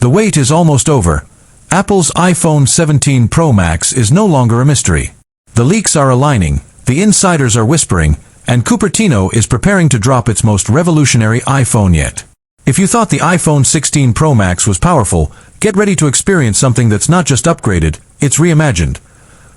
The wait is almost over. Apple's iPhone 17 Pro Max is no longer a mystery. The leaks are aligning, the insiders are whispering, and Cupertino is preparing to drop its most revolutionary iPhone yet. If you thought the iPhone 16 Pro Max was powerful, get ready to experience something that's not just upgraded, it's reimagined.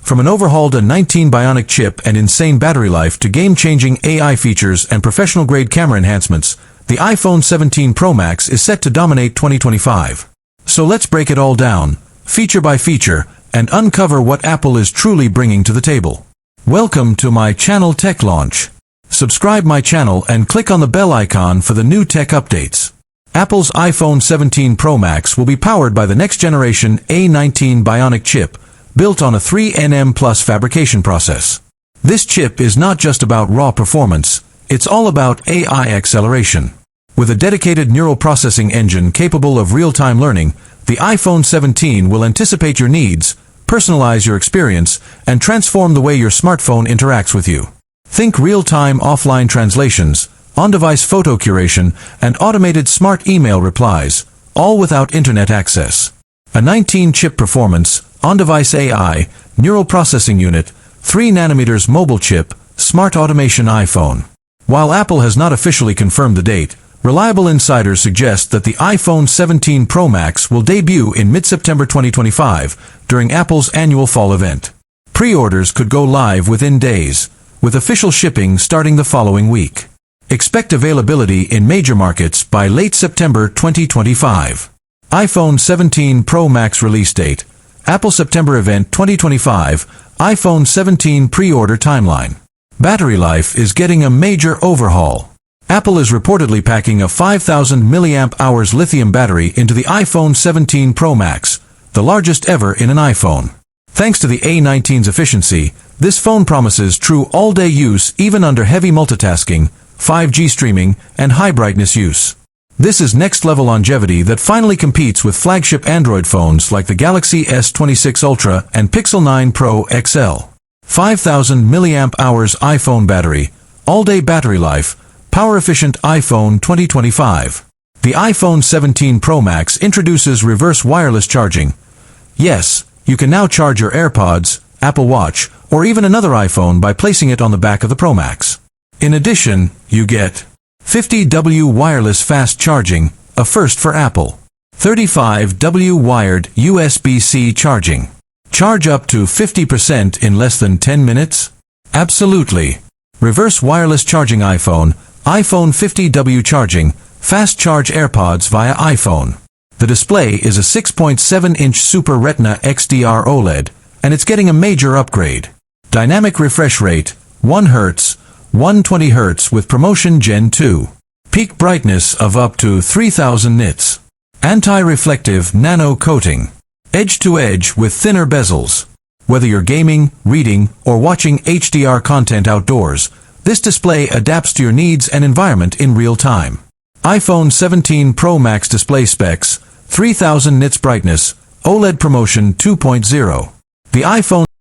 From an overhauled A19 Bionic chip and insane battery life to game-changing AI features and professional-grade camera enhancements, the iPhone 17 Pro Max is set to dominate 2025. So let's break it all down, feature by feature, and uncover what Apple is truly bringing to the table. Welcome to my channel Tech Launch. Subscribe my channel and click on the bell icon for the new tech updates. Apple's iPhone 17 Pro Max will be powered by the next-generation A19 Bionic chip, built on a 3nm Plus fabrication process. This chip is not just about raw performance, it's all about AI acceleration. With a dedicated neural processing engine capable of real-time learning, the iPhone 17 will anticipate your needs, personalize your experience, and transform the way your smartphone interacts with you. Think real-time offline translations, on-device photo curation, and automated smart email replies, all without internet access. A 19-chip performance, on-device AI, neural processing unit, 3nm mobile chip, smart automation iPhone. While Apple has not officially confirmed the date, reliable insiders suggest that the iPhone 17 Pro Max will debut in mid-September 2025 during Apple's annual fall event. Pre-orders could go live within days, with official shipping starting the following week. Expect availability in major markets by late September 2025. iPhone 17 Pro Max release date, Apple September event 2025, iPhone 17 pre-order timeline. Battery life is getting a major overhaul. Apple is reportedly packing a 5,000 mAh lithium battery into the iPhone 17 Pro Max, the largest ever in an iPhone. Thanks to the A19's efficiency, this phone promises true all-day use even under heavy multitasking, 5G streaming, and high-brightness use. This is next-level longevity that finally competes with flagship Android phones like the Galaxy S26 Ultra and Pixel 9 Pro XL. 5,000 mAh iPhone battery, all-day battery life, power-efficient iPhone 2025. The iPhone 17 Pro Max introduces reverse wireless charging. Yes, you can now charge your AirPods, Apple Watch, or even another iPhone by placing it on the back of the Pro Max. In addition, you get 50W wireless fast charging, a first for Apple. 35W wired USB-C charging. Charge up to 50% in less than 10 minutes? Absolutely. Reverse wireless charging iPhone 50W charging, fast charge AirPods via iPhone. The display is a 6.7-inch Super Retina XDR OLED, and it's getting a major upgrade. Dynamic refresh rate, 1 Hz, 120 Hz with promotion Gen 2. Peak brightness of up to 3000 nits. Anti-reflective nano coating. Edge-to-edge with thinner bezels. Whether you're gaming, reading, or watching HDR content outdoors, this display adapts to your needs and environment in real time. iPhone 17 Pro Max display specs, 3000 nits brightness, OLED promotion 2.0. The iPhone